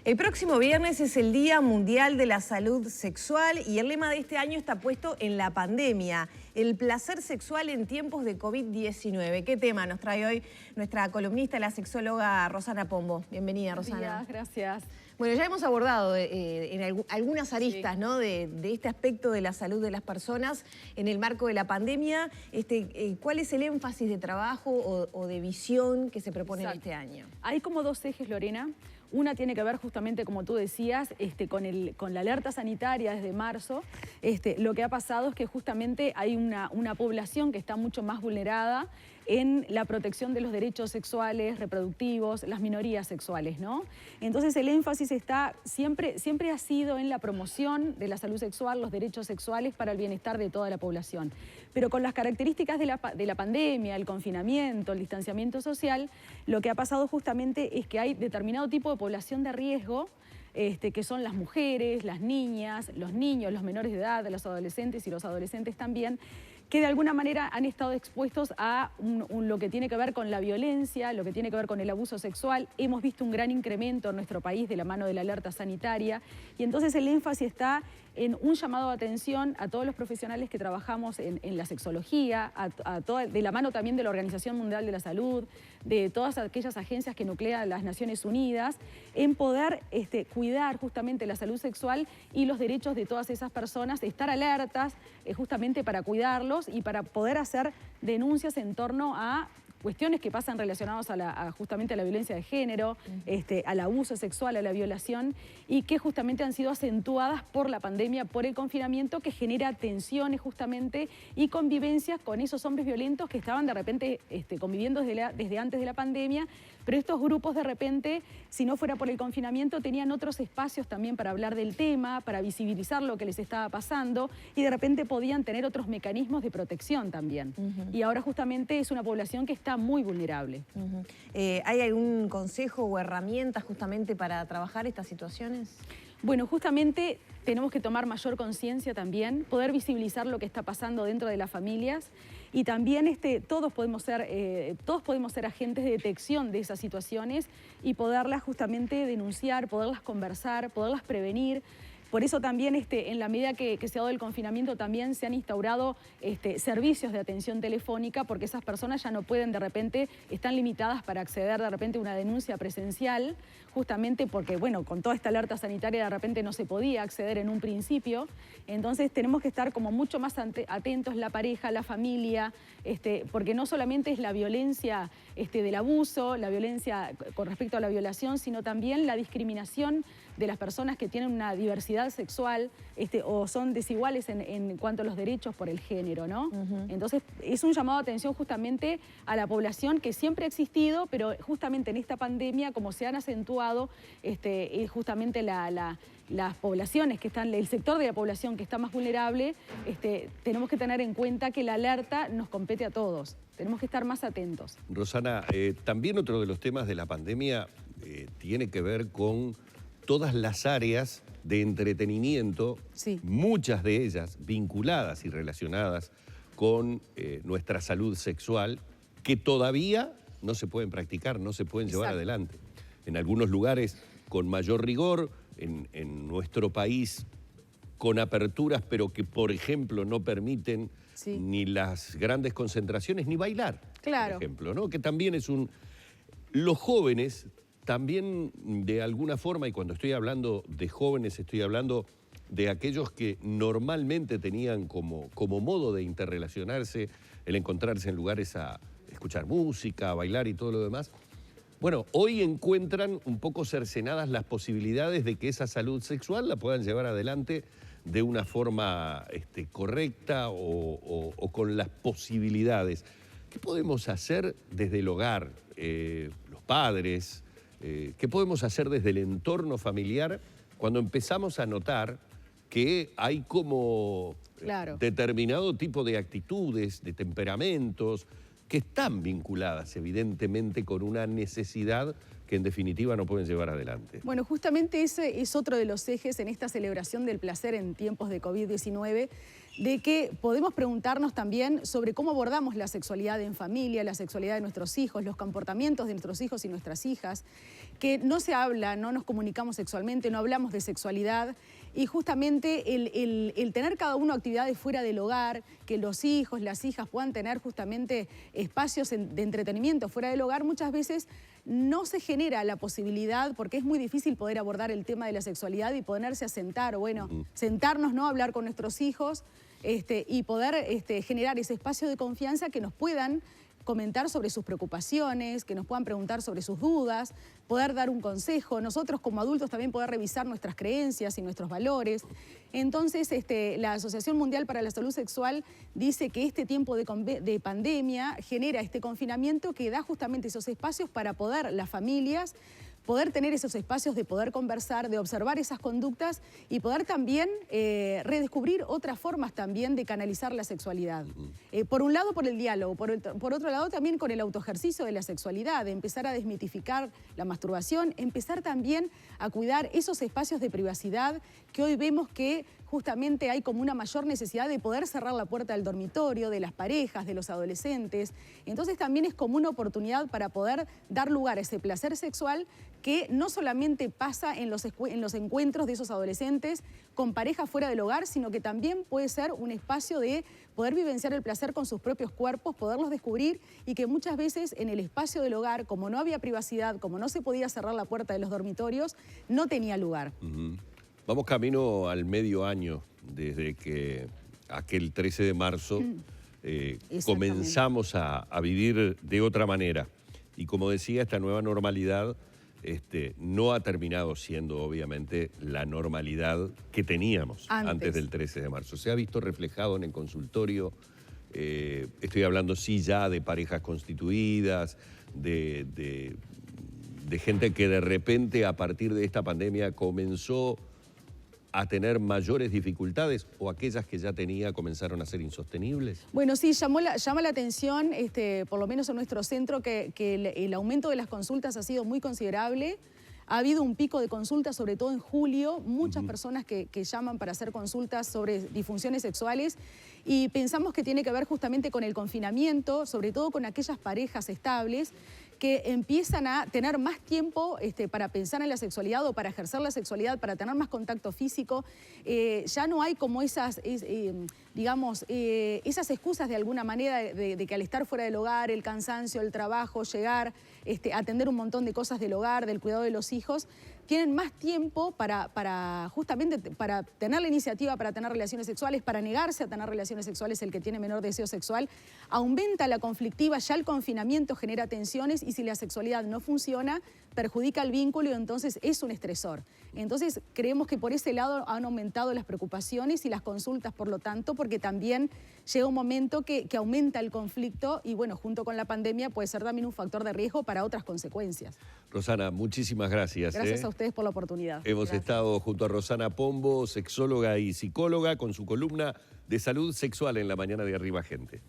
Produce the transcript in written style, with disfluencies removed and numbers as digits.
El próximo viernes es el Día Mundial de la Salud Sexual y el lema de este año está puesto en la pandemia, el placer sexual en tiempos de COVID-19. ¿Qué tema nos trae hoy nuestra columnista, la sexóloga Rosana Pombo? Bienvenida, Rosana. Gracias. Bueno, ya hemos abordado en algunas aristas, sí, ¿no? de este aspecto de la salud de las personas en el marco de la pandemia. ¿Cuál es el énfasis de trabajo o de visión que se propone en este año? Hay como dos ejes, Lorena. Una tiene que ver justamente, como tú decías, con la alerta sanitaria desde marzo. Lo que ha pasado es que justamente hay una población que está mucho más vulnerada en la protección de los derechos sexuales, reproductivos, las minorías sexuales, ¿no? Entonces el énfasis siempre ha sido en la promoción de la salud sexual, los derechos sexuales para el bienestar de toda la población. Pero con las características de la pandemia, el confinamiento, el distanciamiento social, lo que ha pasado justamente es que hay determinado tipo de población de riesgo, que son las mujeres, las niñas, los niños, los menores de edad, los adolescentes y los adolescentes también, que de alguna manera han estado expuestos a lo que tiene que ver con la violencia, lo que tiene que ver con el abuso sexual. Hemos visto un gran incremento en nuestro país de la mano de la alerta sanitaria y entonces el énfasis está en un llamado de atención a todos los profesionales que trabajamos en la sexología, de la mano también de la Organización Mundial de la Salud, de todas aquellas agencias que nuclean las Naciones Unidas, en poder cuidar justamente la salud sexual y los derechos de todas esas personas, estar alertas justamente para cuidarlos y para poder hacer denuncias en torno a cuestiones que pasan relacionadas justamente a la violencia de género, al abuso sexual, a la violación, y que justamente han sido acentuadas por la pandemia, por el confinamiento, que genera tensiones justamente y convivencias con esos hombres violentos que estaban de repente conviviendo desde antes de la pandemia, pero estos grupos de repente, si no fuera por el confinamiento, tenían otros espacios también para hablar del tema, para visibilizar lo que les estaba pasando y de repente podían tener otros mecanismos de protección también. Y ahora justamente es una población que está muy vulnerable. ¿Hay algún consejo o herramientas justamente para trabajar estas situaciones? Bueno, justamente tenemos que tomar mayor conciencia también, poder visibilizar lo que está pasando dentro de las familias y también todos podemos ser agentes de detección de esas situaciones y poderlas justamente denunciar, poderlas conversar, poderlas prevenir. Por eso también en la medida que se ha dado el confinamiento también se han instaurado servicios de atención telefónica porque esas personas ya no pueden de repente, están limitadas para acceder de repente a una denuncia presencial, justamente porque, bueno, con toda esta alerta sanitaria de repente no se podía acceder en un principio. Entonces tenemos que estar como mucho más atentos, la pareja, la familia, porque no solamente es la violencia del abuso, la violencia con respecto a la violación, sino también la discriminación de las personas que tienen una diversidad sexual o son desiguales en cuanto a los derechos por el género, ¿no? Entonces es un llamado de atención justamente a la población que siempre ha existido, pero justamente en esta pandemia, como se han acentuado justamente las poblaciones que están, el sector de la población que está más vulnerable, tenemos que tener en cuenta que la alerta nos compete a todos. Tenemos que estar más atentos. Rosana, también otro de los temas de la pandemia tiene que ver con todas las áreas de entretenimiento, sí, muchas de ellas vinculadas y relacionadas con nuestra salud sexual, que todavía no se pueden practicar, no se pueden llevar adelante. En algunos lugares con mayor rigor, en nuestro país con aperturas, pero que, por ejemplo, no permiten ni las grandes concentraciones ni bailar, claro, por ejemplo, ¿no? Que también es Los jóvenes también, de alguna forma, y cuando estoy hablando de jóvenes, estoy hablando de aquellos que normalmente tenían como modo de interrelacionarse el encontrarse en lugares a escuchar música, a bailar y todo lo demás. Bueno, hoy encuentran un poco cercenadas las posibilidades de que esa salud sexual la puedan llevar adelante de una forma correcta o con las posibilidades. ¿Qué podemos hacer desde el hogar, los padres? ¿Qué podemos hacer desde el entorno familiar cuando empezamos a notar que hay como determinado tipo de actitudes, de temperamentos, que están vinculadas evidentemente con una necesidad que en definitiva no pueden llevar adelante. Bueno, justamente ese es otro de los ejes en esta celebración del placer en tiempos de COVID-19, de que podemos preguntarnos también sobre cómo abordamos la sexualidad en familia, la sexualidad de nuestros hijos, los comportamientos de nuestros hijos y nuestras hijas, que no se habla, no nos comunicamos sexualmente, no hablamos de sexualidad, y justamente el tener cada uno actividades fuera del hogar, que los hijos, las hijas puedan tener justamente espacios de entretenimiento fuera del hogar, muchas veces no se genera la posibilidad, porque es muy difícil poder abordar el tema de la sexualidad y ponerse a sentar, o bueno, sentarnos, ¿no?, a hablar con nuestros hijos y poder generar ese espacio de confianza que nos puedan comentar sobre sus preocupaciones, que nos puedan preguntar sobre sus dudas, poder dar un consejo, nosotros como adultos también poder revisar nuestras creencias y nuestros valores. Entonces, la Asociación Mundial para la Salud Sexual dice que este tiempo de pandemia genera este confinamiento que da justamente esos espacios para poder las familias poder tener esos espacios de poder conversar, de observar esas conductas y poder también redescubrir otras formas también de canalizar la sexualidad. Por un lado, por el diálogo, por otro lado también con el autoejercicio de la sexualidad, de empezar a desmitificar la masturbación, empezar también a cuidar esos espacios de privacidad que hoy vemos que justamente hay como una mayor necesidad de poder cerrar la puerta del dormitorio, de las parejas, de los adolescentes. Entonces también es como una oportunidad para poder dar lugar a ese placer sexual que no solamente pasa en los encuentros de esos adolescentes con parejas fuera del hogar, sino que también puede ser un espacio de poder vivenciar el placer con sus propios cuerpos, poderlos descubrir y que muchas veces en el espacio del hogar, como no había privacidad, como no se podía cerrar la puerta de los dormitorios, no tenía lugar. Vamos camino al medio año desde que aquel 13 de marzo comenzamos a vivir de otra manera. Y como decía, esta nueva normalidad no ha terminado siendo obviamente la normalidad que teníamos antes del 13 de marzo. Se ha visto reflejado en el consultorio, estoy hablando sí ya de parejas constituidas, de gente que de repente a partir de esta pandemia comenzó a tener mayores dificultades o aquellas que ya tenía comenzaron a ser insostenibles? Bueno, sí, llama la atención, por lo menos en nuestro centro, que el aumento de las consultas ha sido muy considerable. Ha habido un pico de consultas, sobre todo en julio, muchas personas que llaman para hacer consultas sobre disfunciones sexuales y pensamos que tiene que ver justamente con el confinamiento, sobre todo con aquellas parejas estables que empiezan a tener más tiempo para pensar en la sexualidad o para ejercer la sexualidad, para tener más contacto físico. Ya no hay como esas excusas de alguna manera de que al estar fuera del hogar, el cansancio, el trabajo, llegar, atender un montón de cosas del hogar, del cuidado de los hijos, tienen más tiempo justamente para tener la iniciativa, para tener relaciones sexuales, para negarse a tener relaciones sexuales el que tiene menor deseo sexual. Aumenta la conflictiva, ya el confinamiento genera tensiones y si la sexualidad no funciona, perjudica el vínculo y entonces es un estresor. Entonces creemos que por ese lado han aumentado las preocupaciones y las consultas, por lo tanto, porque también llega un momento que aumenta el conflicto y bueno, junto con la pandemia puede ser también un factor de riesgo para otras consecuencias. Rosana, muchísimas gracias. Gracias a ustedes por la oportunidad. Hemos estado junto a Rosana Pombo, sexóloga y psicóloga, con su columna de salud sexual en la mañana de Arriba Gente.